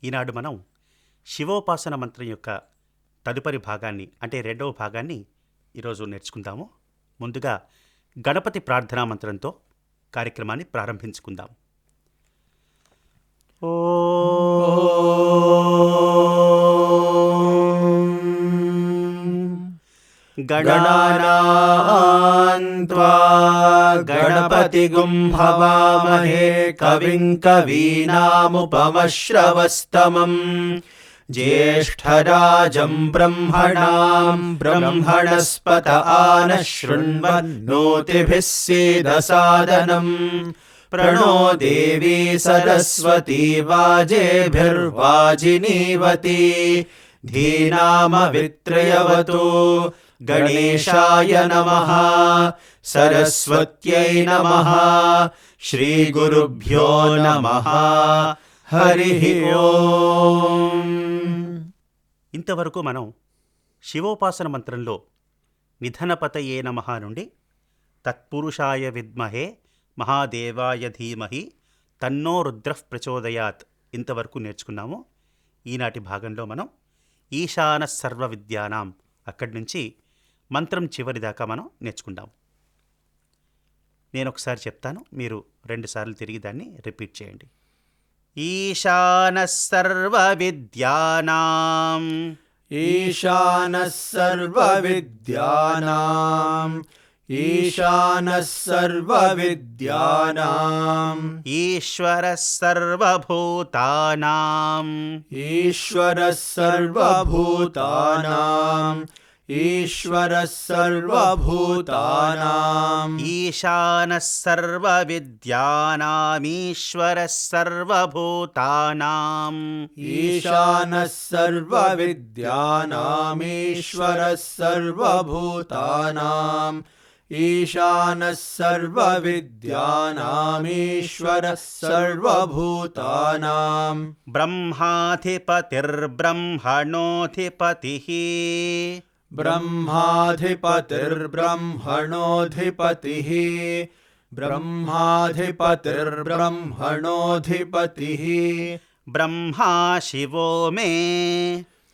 ఈనాడు మనం శివోపాసన మంత్రం యొక్క తదుపరి భాగాన్ని అంటే రెండవ భాగాన్ని ఈరోజు నేర్చుకుందాము. ముందుగా గణపతి ప్రార్థనా మంత్రంతో కార్యక్రమాన్ని ప్రారంభించుకుందాం. గణానాం త్వా గణపతిగుం హవామహే కవిం కవీనాముపమశ్రవస్తమం జ్యేష్ఠరాజం బ్రహ్మణాం బ్రహ్మణస్పత ఆనః శృణ్వన్నోతిభిः सीदसादनं प्रणो देवी सरस्वती वाजेभिर्वाजिनीवती धीनामवित्रयवतु गणेशाय नमः सरस्वत्यै नमः श्रीगुरुभ्यो नमः हरिः ओम्. ఇంతవరకు మనం శివోపాసన మంత్రంలో నిధనపతయే నమః నుండి తత్పురుషాయ విద్మహే మహాదేవాయ ధీమహి తన్నో రుద్రః ప్రచోదయాత్ ఇంతవరకు నేర్చుకున్నాము. ఈనాటి భాగంలో మనం ఈశాన సర్వ విద్యానాం అక్కడి నుంచి మంత్రం చివరి దాకా మనం నేర్చుకుందాం. నేను ఒకసారి చెప్తాను, మీరు 2 సార్లు తిరిగి దాన్ని రిపీట్ చేయండి. ఈశాన సర్వ విద్యానాం ఈశానः సర్వవిద్యానాం ఈశానः సర్వవిద్యానాం ఈశ్వరః సర్వభూతానాం ఈశ్వరः సర్వభూతానాం ఈశ్వరः సర్వభూతానాం ఈశానః సర్వ విద్యానాం ఈశ్వరః సర్వభూతానాం ఈశానः సర్వవిద్యానాం ఈశ్వరः సర్వభూతానాం ఈశానः సర్వవిద్యానాం ఈశ్వరः సర్వభూతానాం బ్రహ్మాధిపతిర్బ్రహ్మణోధిపతిః బ్రహ్మాధిపతిర్బ్రహ్మణోధిపతిః బ్రహ్మాధిపతిర్బ్రహ్మణోధిపతిః బ్రహ్మా శివో మే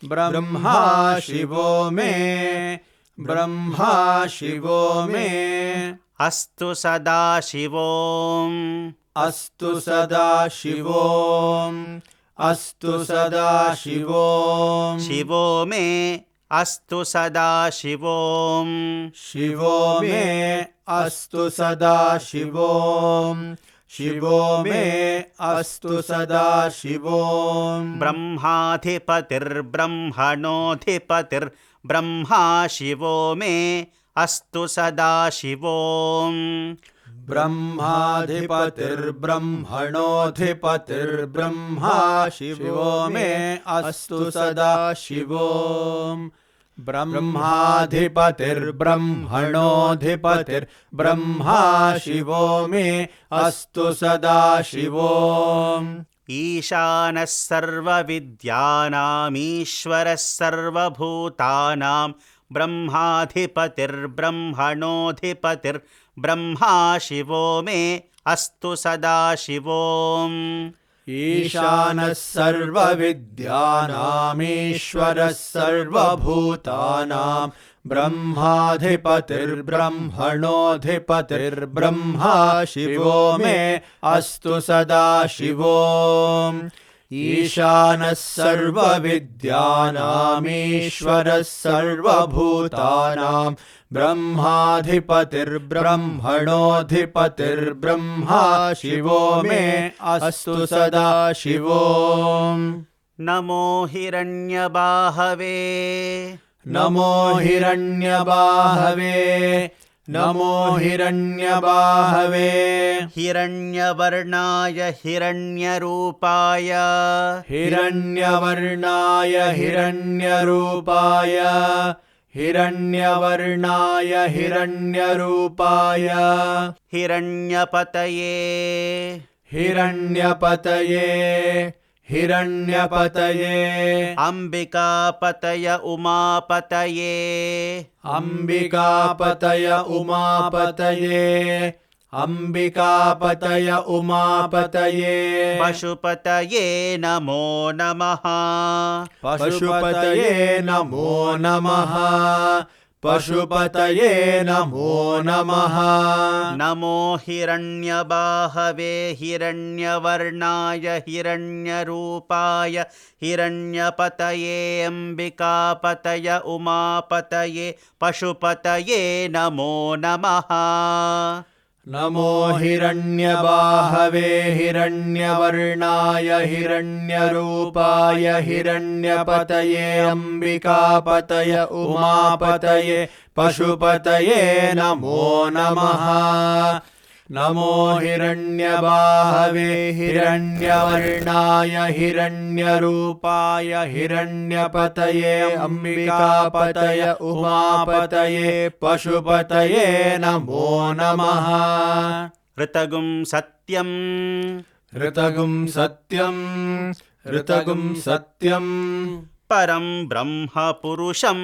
బ్రహ్మా శివో మే బ్రహ్మా శివో మే అస్తు సదాశివోం అస్తు సదాశివోం అస్తు సదాశివోం శివో మే అస్తు సదాశివోం శివో మే అస్తు సదాశివోం శివో మే అస్తు సదాశివోం బ్రహ్మాధిపతిర్బ్రహ్మణోధిపతిర్బ్రహ్మా శివో మే అస్తు సదాశివోం బ్రహ్మాధిపతిర్బ్రహ్మణోధిపతిర్బ్రహ్మా శివో మే అస్తు సదాశివోం బ్రహ్మాధిపతిర్బ్రహ్మణోధిపతిర్బ్రహ్మా శివో మే అస్తు సదాశివోం ఈశానః సర్వ విద్యానాం ఈశ్వరః సర్వభూతానాం బ్రహ్మాధిపతిర్బ్రహ్మణోధిపతిర్బ్రహ్మా శివో మే అస్తు సదాశివోం ఈశానः సర్వవిద్యానాం ఈశ్వరः సర్వభూతానాం బ్రహ్మాధిపతిర్బ్రహ్మణోధిపతిర్బ్రహ్మా శివో మే అస్తు సదాశివోం ఈశానः సర్వవిద్యానాం ఈశ్వరः సర్వభూతానాం బ్రహ్మాధిపతిర్బ్రహ్మణోధిపతిర్బ్రహ్మా శివో మే అస్తు సదాశివోం నమో హిరణ్యబాహవే నమో హిరణ్యబాహవే నమో హిరణ్యబాహవే హిరణ్యవర్ణాయ హిరణ్యరూపాయ హిరణ్యవర్ణాయ హిరణ్యరూపాయ హిరణ్యవర్ణాయ హిరణ్యరూపాయ హిరణ్యపతయే హిరణ్యపతయే హిరణ్యపతయే అంబికాపతయ ఉమాపతయే అంబికాపతయ ఉమాపతయే अंबिकापतय उमापतये पशुपतये नमो नमः पशुपतये नमो नमः पशुपतये नमो नमः नमो हिरण्यबाहवे हिरण्यवर्णाय हिरण्यरूपाय हिरण्यपतये अंबिकापतय उमापतये पशुपतये नमो नमः नमो हिरण्यबाहवे हिरण्यवर्णाय हिरण्यरूपाय हिरण्यपतये अंबिकापतय उमापतये पशुपतये नमो नमः नमो हिरण्यबाहवे हिरण्यवर्णाय हिरण्यरूपाय हिरण्यपतये अंबिकापतय उमापतये पशुपतये नमो नमः ऋतगुं सत्यं ऋतगुं सत्यं ऋतगुं सत्यं परं ब्रह्म पुरुषं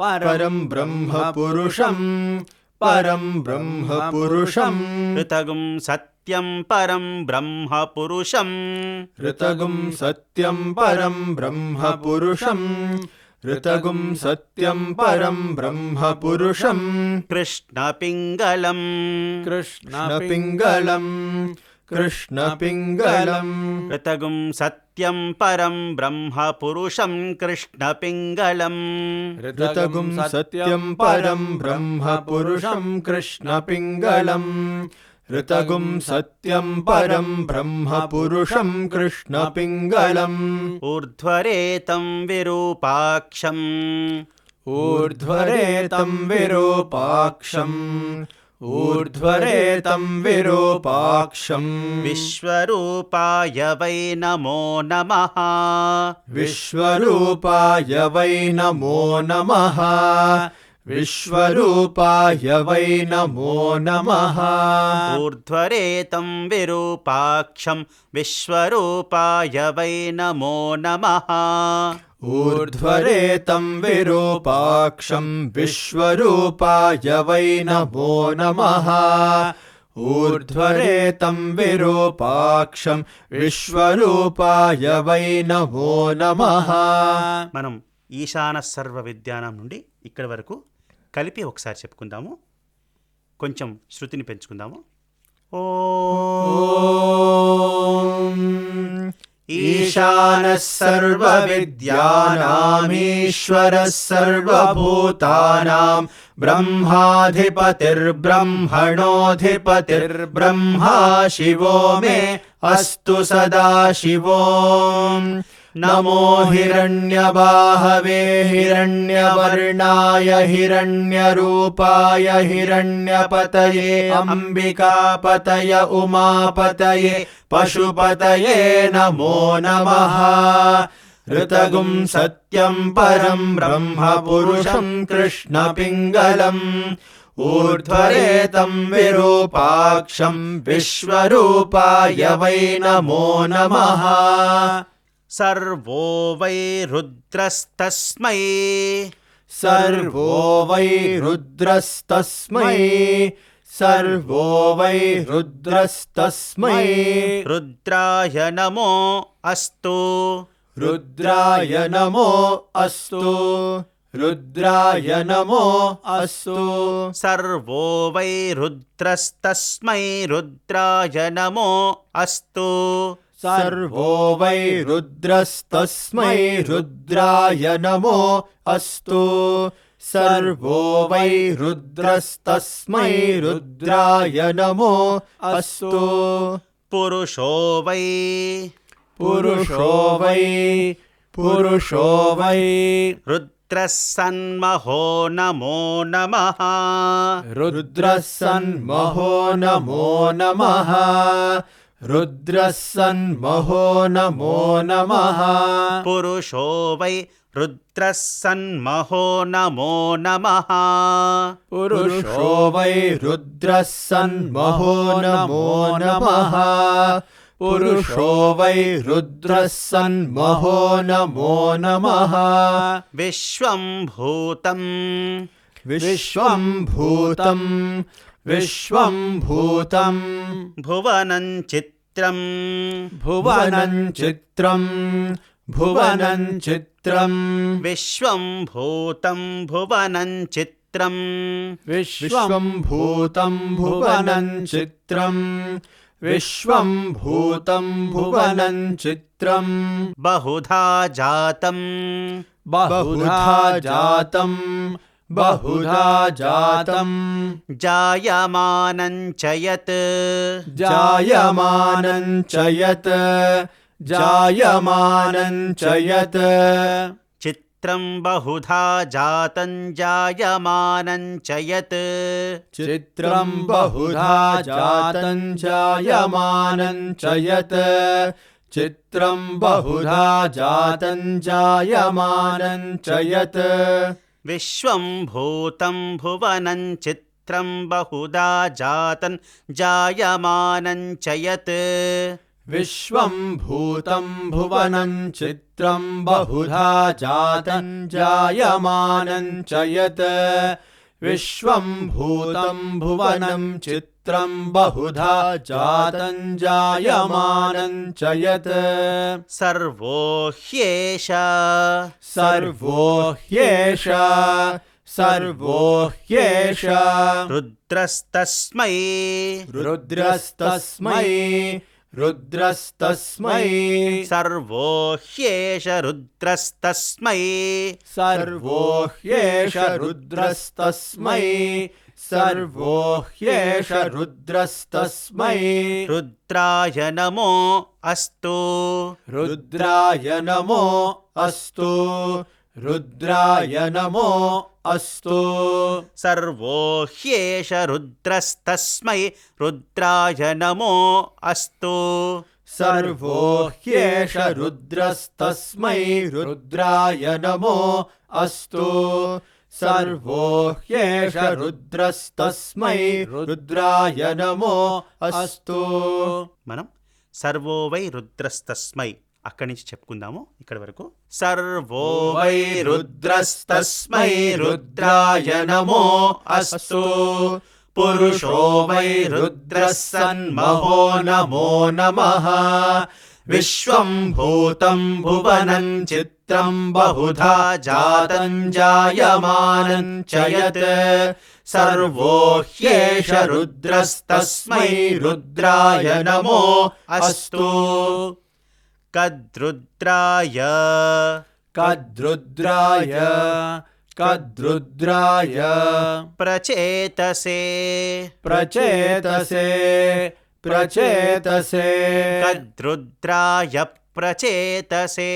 परं ब्रह्म पुरुषं परं ब्रह्म पुरुषं ऋतगुं सत्यं परं ब्रह्म पुरुषं ऋतगुं सत्यं परं ब्रह्म पुरुषं ऋतगुं सत्यं परं ब्रह्म पुरुषं कृष्णपिङ्गलं कृष्णपिङ्गलं कृष्णपिङ्गलं ऋतगुं सत्यं परं ब्रह्म पुरुषं कृष्णपिङ्गलं ऋतगुं सत्यं परं ब्रह्म पुरुषं कृष्णपिङ्गलं ऋतगुं सत्यं परं ब्रह्म पुरुषं कृष्णपिङ्गलम् ऊर्ध्वरेतं विरूपाक्षम् ऊर्ध्वरेतं विरूपाक्षम् ऊर्ध्वरेतं विरूपाक्षम् विश्वरूपाय वै नमो नमः विश्वरूपाय वै नमो नमः विश्वरूपाय वै नमो नमः ऊर्ध्वरेतं विरूपाक्षं विश्वरूपाय वै नमो नमः ऊर्ध्वरेतं विरूपाक्षं विश्वरूपाय वै नमो नमः ऊर्ध्वरेतं विरूपाक्षं विश्वरूपाय वै नमो नमः మనం ఈశాన సర్వ విద్యానం నుండి ఇక్కడి వరకు కలిపి ఒకసారి చెప్పుకుందాము. కొంచెం శృతిని పెంచుకుందాము. ఓం ఈశానः సర్వవిద్యానామీశ్వరः సర్వభూతానాం బ్రహ్మాధిపతిర్బ్రహ్మణోధిపతిర్బ్రహ్మా శివో మే అస్తు సదా శివో నమో హిరణ్యబాహవే హిరణ్యవర్ణాయ హిరణ్యరూపాయ హిరణ్యపతయే అంబికాపతయ ఉమాపతయే పశుపతయే నమో నమః ऋतगुं सत्यं परं ब्रह्म पुरुषं कृष्णपिङ्गलम् ऊर्ध्वरेतं विरूपाक्षं विश्वरूपाय वै नमो नमः सर्वो वै रुद्रस्तस्मै सर्वो वै रुद्रस्तस्मै सर्वो वै रुद्रस्तस्मै रुद्राय नमो अस्तु रुद्राय नमो अस्तु रुद्राय नमो अस्तु सर्वो वै रुद्रस्तस्मै रुद्राय नमो अस्तु सर्वो वै रुद्रस्तस्मै रुद्राय नमो अस्तु सर्वो वै रुद्रस्तस्मै रुद्राय नमो अस्तु पुरुषो वै पुरुषो वै रुद्रः सन्महो नमो नमः रुद्रः सन्महो नमो नमः रुद्रः सन्महो नमो नमः पुरुषो वै रुद्रः सन्महो नमो नमः पुरुषो वै रुद्रः सन्महो नमो नमः पुरुषो वै रुद्रः सन्महो नमो नमः विश्वं भूतं विश्वं भूतं విశ్వం భూతం భువనం చిత్రం భువనం చిత్రం భువనం చిత్రం విశ్వం భూతం భువనం చిత్రం విశ్వం భూతం భువనం చిత్రం విశ్వం భూతం భువనం చిత్రం బహుధా జాతం బహుధా జాతం బహుధా జాతం జాయమానం చ యత్ జాయమానం చ యత్ జాయమానం చ యత్ చిత్రం బహుధా జాతం జాయమానం చ యత్ చిత్రం బహుధా జాతం జాయమానం చ యత్ చిత్రం బహుధా జాతం జాయమానం చ యత్ విశ్వం భూతం భువనం చిత్రం బహుధా జాతం జాయమానం చ యత్ విశ్వం భూతం భువనం చిత్రం బహుధా జాతం జాయమానం చ యత్ విశ్వం భూతం భువనం చిత్రం బహుధా జాతం జాయమానం చ యత్ సర్వో హ్యేష సర్వో హ్యేష సర్వో హ్యేష రుద్రస్తస్మై రుద్రస్తస్మై రుద్రస్తస్మై సర్వో హ్యేష రుద్రస్తస్మై సర్వో హ్యేష రుద్రస్తస్మై సర్వో హ్యేష రుద్రస్తస్మై రుద్రాయ నమో అస్తు రుద్రాయ నమో అస్తు రుద్రాయ నమో అస్తు సర్వో హ్యేష రుద్రస్తస్మై రుద్రాయ నమో అస్తు సర్వో హ్యేష రుద్రస్తస్మై రుద్రాయ నమో అస్తు సర్వో హ్యేష రుద్రస్తస్మై రుద్రాయ నమో అస్తు మనం సర్వో వై రుద్రస్తస్మై అక్కడి నుంచి చెప్పుకుందాము ఇక్కడి వరకు. సర్వో వై రుద్రస్తస్మై రుద్రాయ నమో అస్తు పురుషో వై రుద్రః సన్మహో నమో నమః విశ్వం భూతం భువనం చిత్రం బహుధా జాతం జాయమానం చ యత్ సర్వో హ్యేష రుద్రస్తస్మై రుద్రాయ నమో అస్తు కద్రుద్రాయ కద్రుద్రాయ కద్రుద్రాయ ప్రచేతసే ప్రచేతసే ప్రచేతసే కద్రుద్రాయ ప్రచేతసే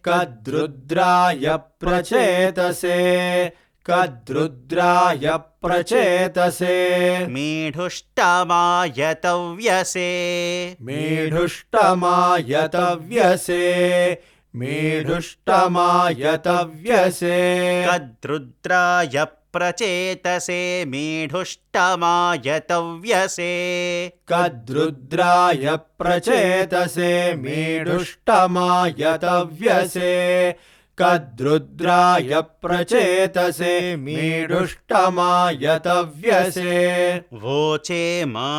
కద్రుద్రాయ ప్రచేతసే కద్రుద్రాయ ప్రచేతసే మీఢుష్టమాయతవ్యసే మీఢుష్టమాయతవ్యసే మీఢుష్టమాయతవ్యసే కద్రుద్రాయ ప్రచేతసే మీఢుష్టమాయతవ్యసే కద్రుద్రాయ ప్రచేతసే మీఢుష్టమాయతవ్యసే కద్రుద్రాయ ప్రచేతసే మీఢుష్టమాయతవ్యసే వోచేమా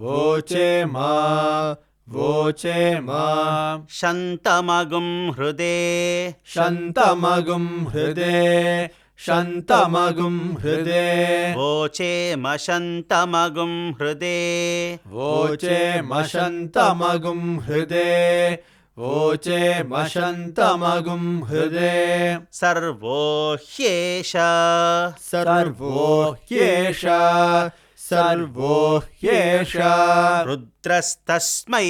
వోచేమా వోచేమా శంతమగుం హృదే శంతమగుం హృదే శంతమగుం హృదే వోచేమ శంతమగుం హృదే వోచేమ శంతమగుం హృదే వోచేమ శంతమగుం హృదే సర్వో హ్యేష సర్వో హ్యేష సర్వో హ్యేష రుద్రస్తస్మై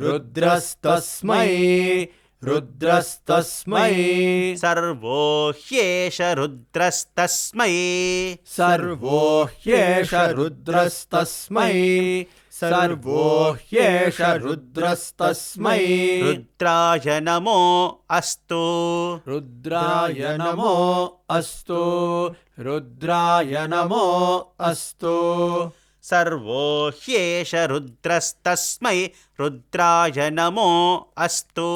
రుద్రస్తస్మై రుద్రస్తస్మై సర్వో హ్యేష రుద్రస్తస్మై సర్వో హ్యేష రుద్రస్తస్మై సర్వో హ్యేష రుద్రస్తస్మై రుద్రాయ నమో అస్తు రుద్రాయ నమో అస్తు రుద్రాయ నమో అస్తు సర్వో హ్యేష రుద్రస్తస్మై రుద్రాయ నమో అస్తు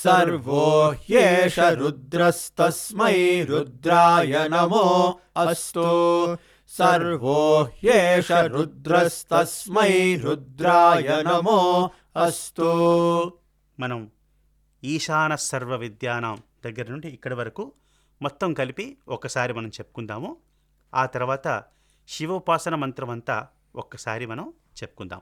సర్వో హ్యేష రుద్రస్తస్మై రుద్రాయ నమో అస్తు सर्वो ह्येष रुद्रस्तस्मै रुद्राय नमो अस्तु. మనం ఈశాన సర్వ విద్యానాం దగ్గర నుండి ఇక్కడి వరకు మొత్తం కలిపి ఒకసారి మనం చెప్పుకుందాము. ఆ తర్వాత శివోపాసన మంత్రం అంతా ఒక్కసారి మనం చెప్పుకుందాం.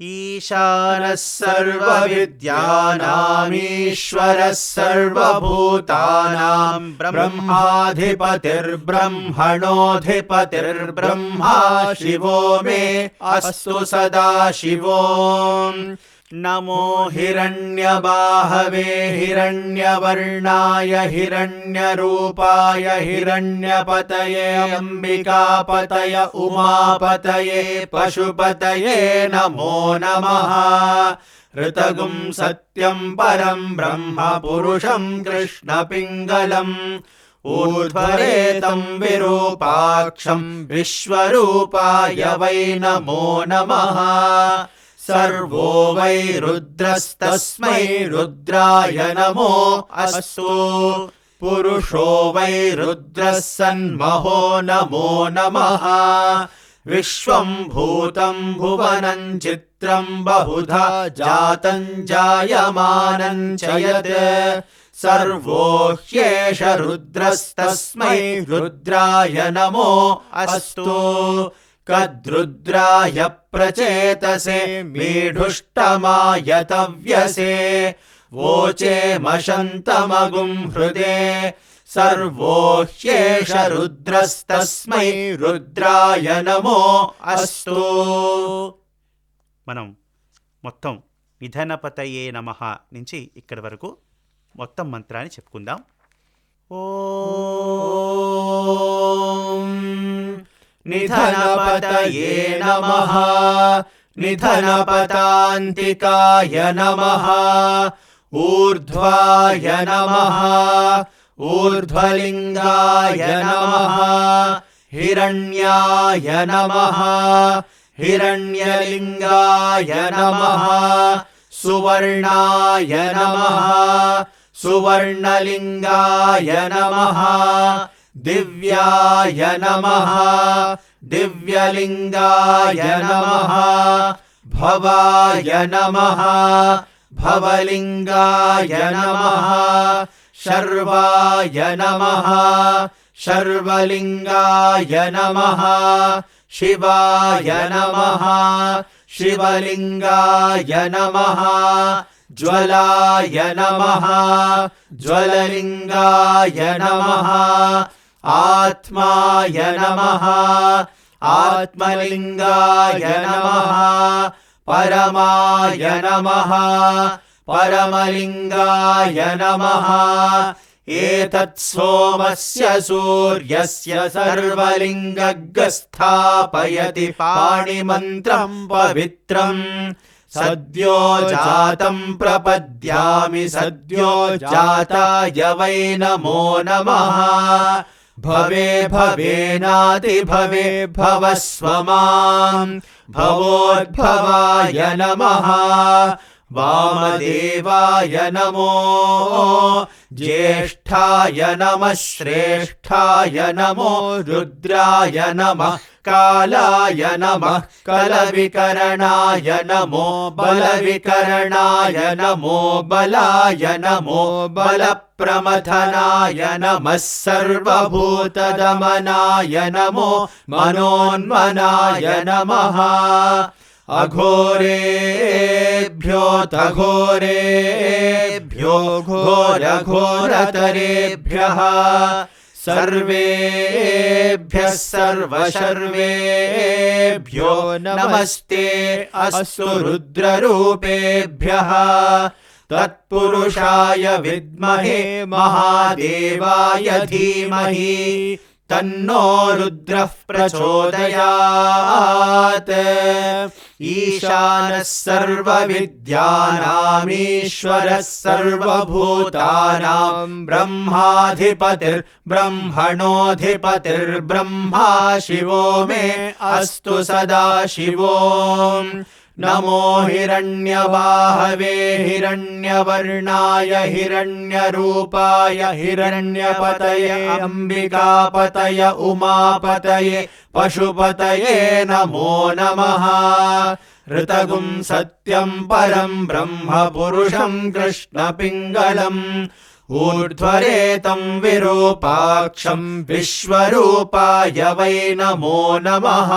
ఈశానః సర్వ విద్యానామీశ్వరః సర్వభూతానాం బ్రహ్మాధిపతిర్బ్రహ్మణోధిపతిర్బ్రహ్మా శివో మే అస్తు సదా శివో. నమో హిరణ్యబాహవే హిరణ్యవర్ణాయ హిరణ్యరూపాయ హిరణ్యపతయే అంబికాపతయ ఉమాపతయే పశుపతయే నమో నమః. ఋతగుం సత్యం పరం బ్రహ్మ పురుషం కృష్ణపింగళం ఊర్ధ్వరేతం విరూపాక్షం విశ్వరూపాయ వై నమో నమః. सर्वो वै रुद्रस्तस्मै रुद्राय नमो अस्तु. पुरुषो वै रुद्रः सन्महो नमो नमः. विश्वं भूतं भुवनं चित्रं बहुधा जातं जायमानं च यत् सर्वो ह्येष रुद्रस्तस्मै रुद्राय नमो अस्तु. कद्रुद्राय प्रचेतसे मीढुष्टमायतव्यसे वोचे मशन्तमगुं हृदे सर्वो ह्येष रुद्रस्तस्मै रुद्राय नमो अस्तु. మనం మొత్తం నిధనపతయే నమః నుంచి ఇక్కడి వరకు మొత్తం మంత్రాన్ని చెప్పుకుందాం. ఓం నిధనపతయే నమః. నిధనపతాంతికాయ నమః. ఊర్ధ్వాయ నమః. ఊర్ధ్వలింగాయ నమః. హిరణ్యాయ నమః. హిరణ్యలింగాయ నమః. సువర్ణాయ నమః. సువర్ణలింగాయ నమః. దివ్యాయ నమః. దివ్యలింగాయ నమః. భవాయ నమః. భవలింగాయ నమః. శర్వాయ నమః. శర్వలింగాయ నమః. శివాయ నమః. శివలింగాయ నమః. జ్వలాయ నమః. జ్వలలింగాయ నమః. ఆత్మాయ నమః. ఆత్మలింగాయ నమః. పరమాయ నమః. పరమలింగాయ నమః. ఏతత్ సోమస్య సూర్యస్య సర్వలింగస్థాపయతి పాణిమంత్రం పవిత్రం. సద్యో జాతం ప్రపద్యామి సద్యో జాతాయ వై నమో నమః. భవే భవేనాతి భవే భవస్వ మాం. భవోద్భవాయ నమః. వామదేవాయ నమో. జ్యేష్ఠాయ నమః. శ్రేష్ఠాయ నమో. రుద్రాయ నమః. కాలాయ నమః. కలవికరణాయ నమో. బలవికరణాయ నమో. బలాయ నమో. బలప్రమథనాయ నమః. సర్వభూతదమనాయ నమో. మనోన్మనాయ నమః. అఘోరేభ్యోతఘోరేభ్యో ఘోరఘోరతరేభ్యః సర్వేభ్యః సర్వశర్వేభ్యో నమస్తే అస్తు రుద్రరూపేభ్యః. తత్పురుషాయ విద్మహే మహాదేవాయ ధీమహి తన్నో రుద్రః ప్రచోదయాత్. ఈశానః సర్వవిద్యానామీశ్వరः సర్వభూతానాం బ్రహ్మాధిపతిర్బ్రహ్మణోధిపతిర్బ్రహ్మా శివో మే అస్తు సదా శివో. नमो हिरण्यबाहवे हिरण्यवर्णाय हिरण्यरूपाय हिरण्यपतये अम्बिकापतय उमापतये पशुपतये नमो नमः। ऋतगुं सत्यं परं ब्रह्म पुरुषं कृष्णपिङ्गलम् ऊर्ध्वरेतं विरूपाक्षं विश्वरूपाय वै नमो नमः।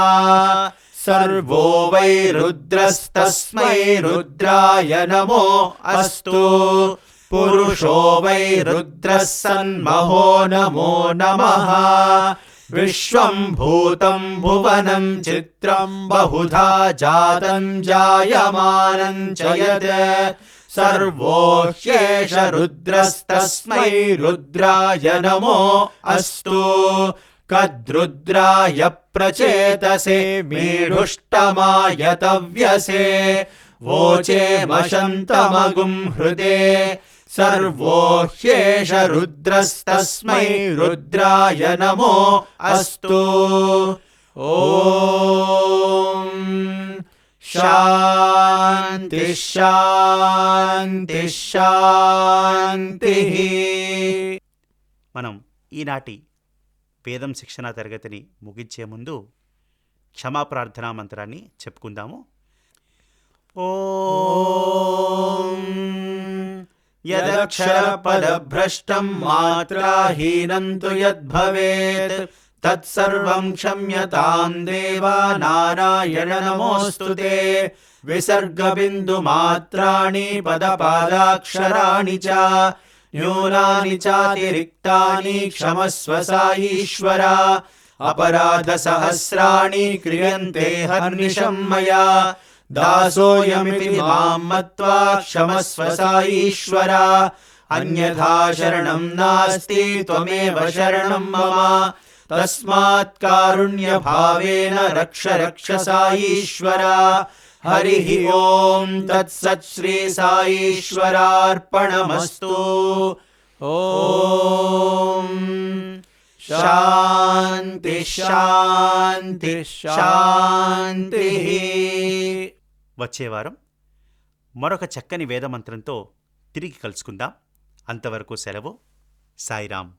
सर्वो वै रुद्रस्तस्मै रुद्राय नमो अस्तु। पुरुषो वै रुद्रः सन्महो नमो नमः। विश्वं भूतं भुवनं चित्रं बहुधा जातं जायमानं च यत् सर्वो ह्येष रुद्रस्तस्मै रुद्राय नमो अस्तु। कद्रुद्राय प्रचेतसे मीढुष्टमाय तव्यसे वोचे मशन्तमगुं हृदे सर्वो ह्येष रुद्रस्तस्मै रुद्राय नमो अस्तु। ॐ శాంతి శాంతి శాంతి. మనం ఈనాటి వేదం శిక్షణా తరగతిని ముగించే ముందు క్షమాప్రార్థనా మంత్రాన్ని చెప్పుకుందాము. ఓం యదక్షరపదభ్రష్టం మాత్రాహీనం తు యద్భవేత్ తత్సర్వం క్షమ్యతాం దేవా నారాయణ నమోऽस्तु తే. విసర్గబిందుమాత్రాణి పదపాదాక్షరాణి చ న్యూనాని చాతిరిక్తాని క్షమస్వ సాయీశ్వర. అపరాధసహస్రాణి క్రియంతే హర్నిశం మయా దాసోయమితి మాం మత్వా క్షమస్వ సాయీశ్వర. అన్యథా శరణం నాస్తి త్వమేవ శరణం మమ. తస్మాత్ కారుణ్య భావేన రక్ష రక్ష సాయీశ్వర. హరి ఓం తత్సత్ శ్రీ సాయీశ్వరార్పణమస్తు. ఓం శాంతి శాంతి శాంతి. వచ్చే వారం మరొక చక్కని వేదమంత్రంతో తిరిగి కలుసుకుందాం. అంతవరకు సెలవు. సాయిరాం.